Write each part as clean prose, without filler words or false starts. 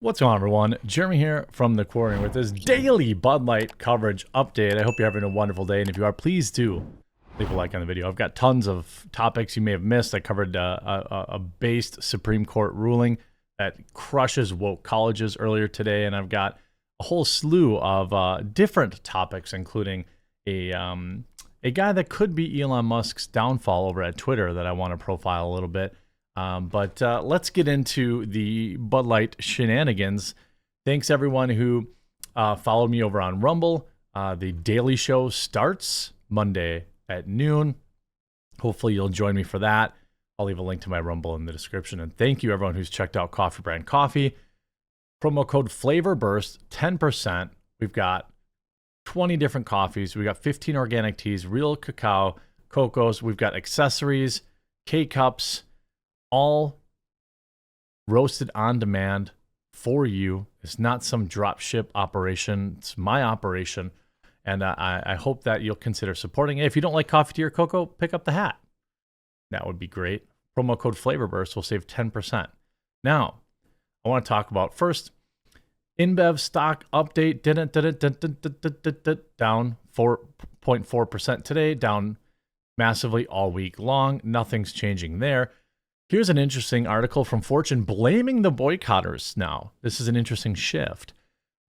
What's going on, everyone? Jeremy here from the Quarry with this daily Bud Light coverage update. I hope you're having a wonderful day, and if you are, please do leave a like on the video. I've got tons of topics you may have missed. I covered a based Supreme Court ruling that crushes woke colleges earlier today, and I've got a whole slew of different topics, including a guy that could be Elon Musk's downfall over at Twitter that I want to profile a little bit. But let's get into the Bud Light shenanigans. Thanks, everyone who followed me over on Rumble. The Daily Show starts Monday at noon. Hopefully, you'll join me for that. I'll leave a link to my Rumble in the description. And thank you, everyone who's checked out Coffee Brand Coffee. Promo code FlavorBurst, 10%. We've got 20 different coffees. We've got 15 organic teas, real cacao, cocos. We've got accessories, K-Cups, all roasted on demand for you. It's not some drop ship operation. It's my operation. And I hope that you'll consider supporting it. If you don't like coffee, tea, or cocoa, pick up the hat. That would be great. Promo code FlavorBurst will save 10%. Now, I want to talk about first, InBev stock update. Down 4.4% today, down massively all week long. Nothing's changing there. Here's an interesting article from Fortune blaming the boycotters now. This is an interesting shift.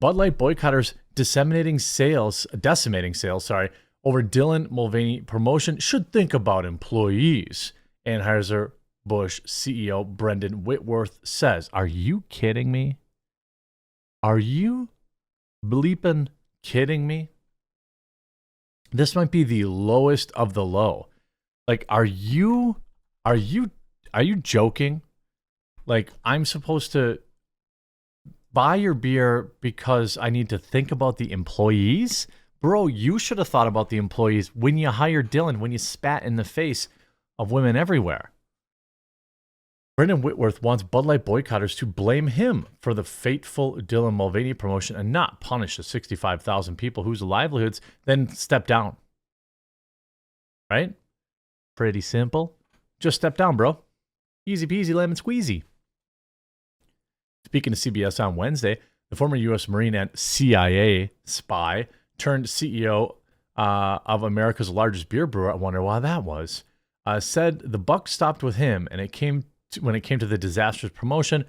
Bud Light boycotters decimating sales over Dylan Mulvaney promotion should think about employees. Anheuser-Busch CEO Brendan Whitworth says, are you kidding me? Are you bleeping kidding me? This might be the lowest of the low. Like, are you joking? Like, I'm supposed to buy your beer because I need to think about the employees? Bro, you should have thought about the employees when you hired Dylan, when you spat in the face of women everywhere. Brendan Whitworth wants Bud Light boycotters to blame him for the fateful Dylan Mulvaney promotion and not punish the 65,000 people whose livelihoods then step down. Right? Pretty simple. Just step down, bro. Easy peasy, lemon squeezy. Speaking to CBS on Wednesday, the former U.S. Marine and CIA spy turned CEO of America's largest beer brewer, I wonder why that was, said the buck stopped with him and when it came to the disastrous promotion.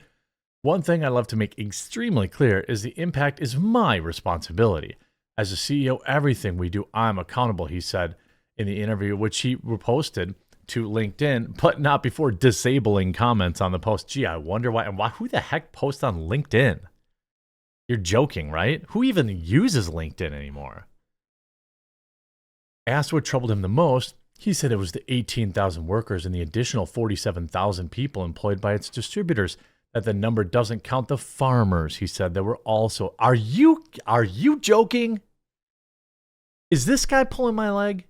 One thing I love to make extremely clear is the impact is my responsibility. As a CEO, everything we do, I'm accountable, he said in the interview, which he reposted to LinkedIn, but not before disabling comments on the post. Gee, I wonder why. And why? Who the heck posts on LinkedIn? You're joking, right? Who even uses LinkedIn anymore? Asked what troubled him the most, he said it was the 18,000 workers and the additional 47,000 people employed by its distributors. That the number doesn't count the farmers, he said. There were also. Are you joking? Is this guy pulling my leg?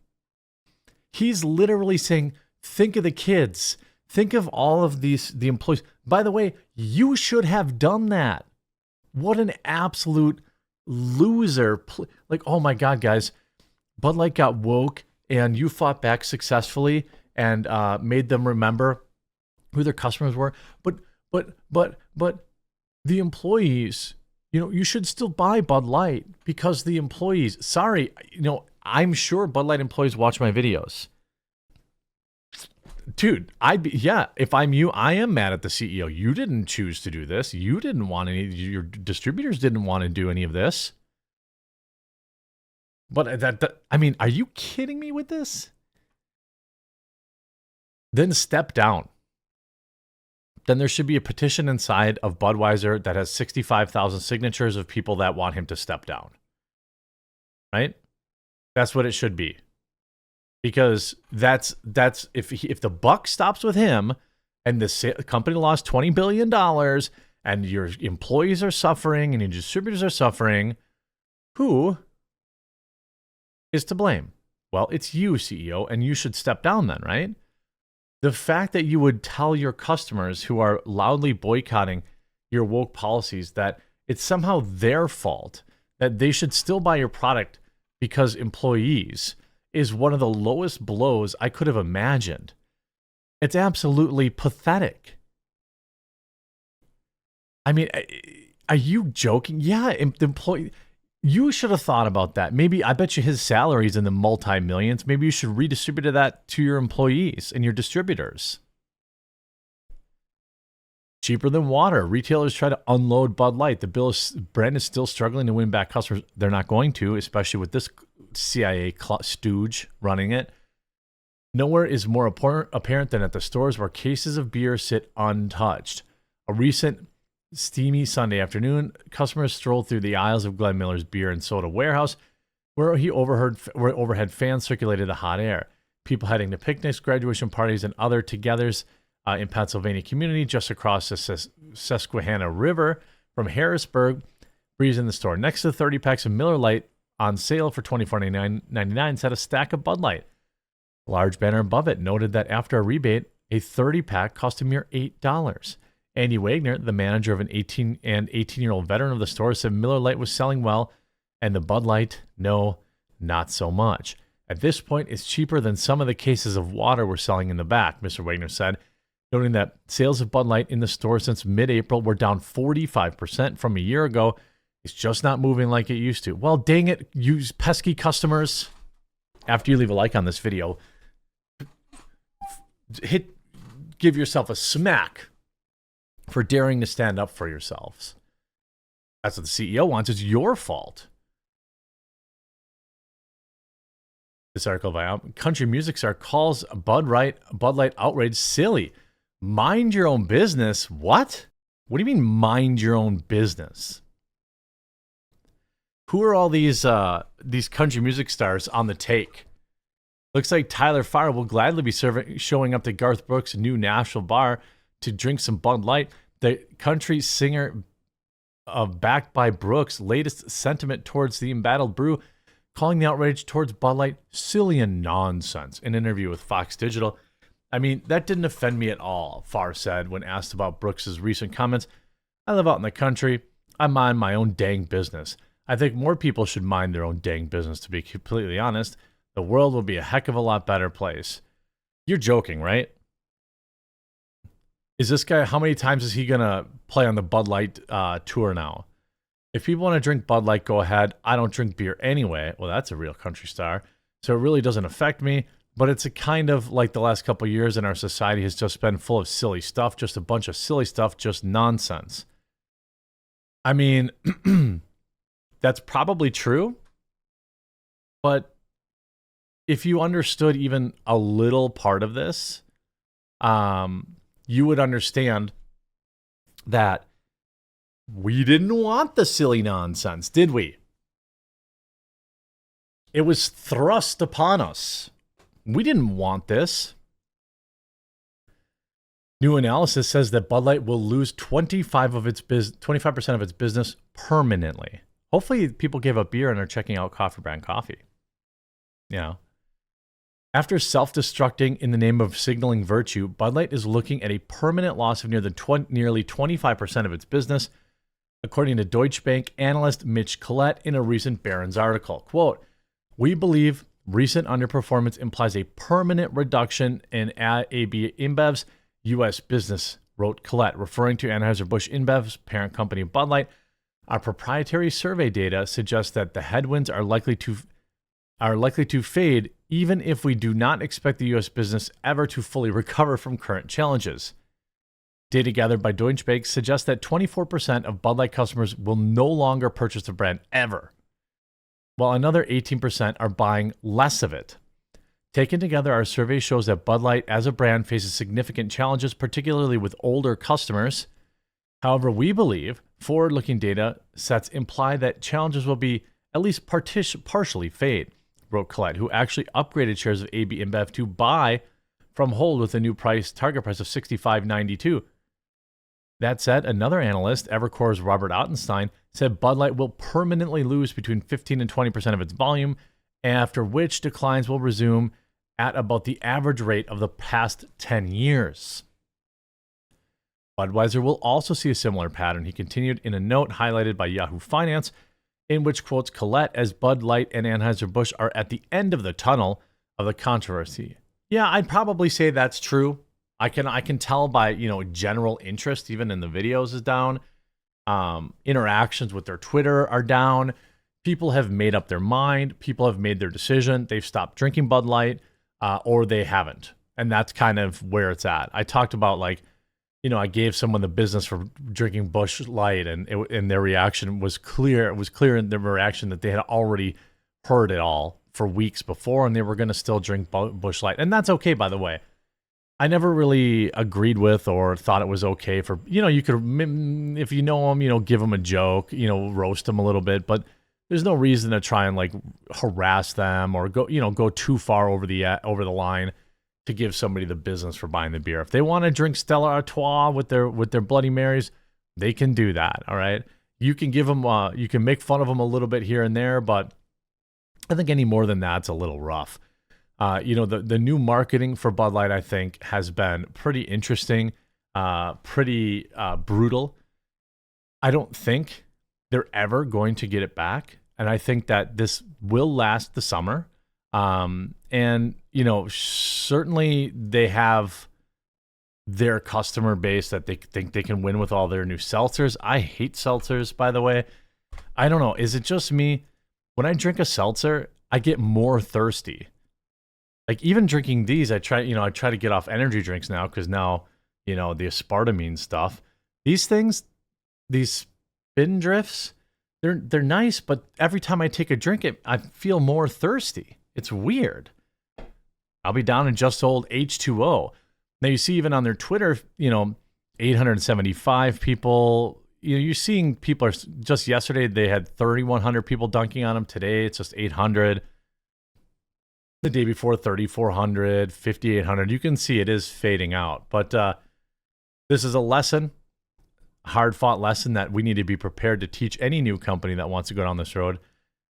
He's literally saying, think of the kids. Think of all of the employees. By the way, you should have done that. What an absolute loser. Like, oh my God, guys. Bud Light got woke and you fought back successfully and made them remember who their customers were. But the employees, you should still buy Bud Light because the employees, sorry, I'm sure Bud Light employees watch my videos. Dude, if I'm you, I am mad at the CEO. You didn't choose to do this. You didn't want your distributors didn't want to do any of this. But are you kidding me with this? Then step down. Then there should be a petition inside of Budweiser that has 65,000 signatures of people that want him to step down. Right? That's what it should be. Because that's if the buck stops with him and the company lost $20 billion and your employees are suffering and your distributors are suffering, who is to blame? Well, it's you, CEO, and you should step down then, right? The fact that you would tell your customers who are loudly boycotting your woke policies that it's somehow their fault, that they should still buy your product because employees, is one of the lowest blows I could have imagined. It's absolutely pathetic. I mean, Are you joking? Yeah, the employee. You should have thought about that. Maybe, I bet you his salary is in the multi-millions. Maybe you should redistribute that to your employees and your distributors. Cheaper than water. Retailers try to unload Bud Light. The brand is still struggling to win back customers. They're not going to, especially with this CIA stooge running it. Nowhere is more apparent than at the stores where cases of beer sit untouched. A recent steamy Sunday afternoon, customers strolled through the aisles of Glenn Miller's beer and soda warehouse, where overhead fans circulated the hot air. People heading to picnics, graduation parties, and other togethers in Pennsylvania community just across the Susquehanna River from Harrisburg, breezing the store. Next to the 30 packs of Miller Lite on sale for $24.99 sat a stack of Bud Light. A large banner above it noted that after a rebate, a 30-pack cost a mere $8. Andy Wagner, the manager of an 18-year-old veteran of the store, said Miller Lite was selling well, and the Bud Light, no, not so much. At this point, it's cheaper than some of the cases of water we're selling in the back, Mr. Wagner said, noting that sales of Bud Light in the store since mid-April were down 45% from a year ago. It's just not moving like it used to. Well, dang it, you pesky customers. After you leave a like on this video, give yourself a smack for daring to stand up for yourselves. That's what the CEO wants. It's your fault. This article by country music star calls Bud Light outrage silly. Mind your own business? What? What do you mean mind your own business? Who are all these country music stars on the take? Looks like Tyler Farr will gladly be showing up to Garth Brooks' new Nashville bar to drink some Bud Light. The country singer, backed by Brooks' latest sentiment towards the embattled brew, calling the outrage towards Bud Light silly and nonsense. In an interview with Fox Digital, I mean, that didn't offend me at all, Farr said when asked about Brooks' recent comments. I live out in the country. I mind my own dang business. I think more people should mind their own dang business, to be completely honest. The world will be a heck of a lot better place. You're joking, right? Is this guy, how many times is he going to play on the Bud Light tour now? If people want to drink Bud Light, go ahead. I don't drink beer anyway. Well, that's a real country star. So it really doesn't affect me. But it's a kind of like the last couple of years in our society has just been full of silly stuff. Just a bunch of silly stuff, just nonsense. I mean, that's probably true. But if you understood even a little part of this, you would understand that we didn't want the silly nonsense, did we? It was thrust upon us. We didn't want this. New analysis says that Bud Light will lose 25% of its business permanently. Hopefully people gave up beer and are checking out Coffee Brand Coffee. Yeah. After self-destructing in the name of signaling virtue, Bud Light is looking at a permanent loss of nearly 25% of its business, according to Deutsche Bank analyst Mitch Collette in a recent Barron's article. Quote, "We believe recent underperformance implies a permanent reduction in AB InBev's U.S. business," wrote Collette, referring to Anheuser-Busch InBev's parent company Bud Light. "Our proprietary survey data suggests that the headwinds are likely to fade even if we do not expect the U.S. business ever to fully recover from current challenges. Data gathered by Deutsche Bank suggests that 24% of Bud Light customers will no longer purchase the brand ever, while another 18% are buying less of it. Taken together, our survey shows that Bud Light as a brand faces significant challenges, particularly with older customers. However, we believe forward-looking data sets imply that challenges will be at least partially fade," wrote Collette, who actually upgraded shares of AB InBev to buy from hold with a new target price of $65.92. That said, another analyst, Evercore's Robert Ottenstein, said Bud Light will permanently lose between 15 and 20% of its volume, after which declines will resume at about the average rate of the past 10 years. Budweiser will also see a similar pattern, he continued in a note highlighted by Yahoo Finance, in which quotes Collette as Bud Light and Anheuser-Busch are at the end of the tunnel of the controversy. Yeah, I'd probably say that's true. I can tell by, general interest, even in the videos, is down. Interactions with their Twitter are down. People have made up their mind. People have made their decision. They've stopped drinking Bud Light, or they haven't. And that's kind of where it's at. I talked about, like, I gave someone the business for drinking Busch Light, and their reaction was clear. It was clear in their reaction that they had already heard it all for weeks before, and they were going to still drink Busch Light. And that's okay, by the way. I never really agreed with or thought it was okay for, you could, if you know them, give them a joke, roast them a little bit, but there's no reason to try and, like, harass them or go too far over the line to give somebody the business for buying the beer. If they want to drink Stella Artois with their Bloody Marys, they can do that. All right. You can give them, you can make fun of them a little bit here and there, but I think any more than that's a little rough. The new marketing for Bud Light, I think, has been pretty interesting, pretty brutal. I don't think they're ever going to get it back. And I think that this will last the summer. And, certainly they have their customer base that they think they can win with all their new seltzers. I hate seltzers, by the way. I don't know. Is it just me? When I drink a seltzer, I get more thirsty. Like, even drinking these, I try to get off energy drinks now, because now, the aspartame stuff. These things, these spin drifts, they're nice, but every time I take a drink, I feel more thirsty. It's weird. I'll be down in just old H2O. Now, you see, even on their Twitter, 875 people. You're seeing people are just yesterday, they had 3,100 people dunking on them. Today, it's just 800. The day before, 3,400, 5,800. You can see it is fading out. But this is a lesson, hard-fought lesson that we need to be prepared to teach any new company that wants to go down this road,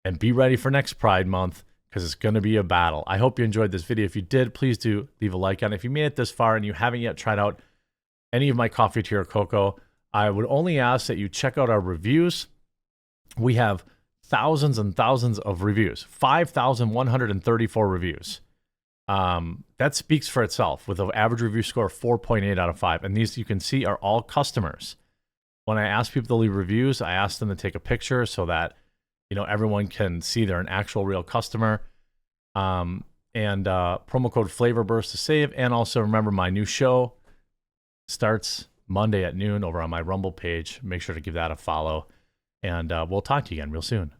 and be ready for next Pride Month, because it's going to be a battle. I hope you enjoyed this video. If you did, please do leave a like on it. If you made it this far and you haven't yet tried out any of my coffee, tea, or cocoa, I would only ask that you check out our reviews. We have thousands and thousands of reviews, 5,134 reviews. That speaks for itself, with an average review score of 4.8 out of 5. And these, you can see, are all customers. When I ask people to leave reviews, I ask them to take a picture so that, everyone can see they're an actual real customer. And promo code FlavorBurst to save. And also, remember, my new show starts Monday at noon over on my Rumble page. Make sure to give that a follow. And we'll talk to you again real soon.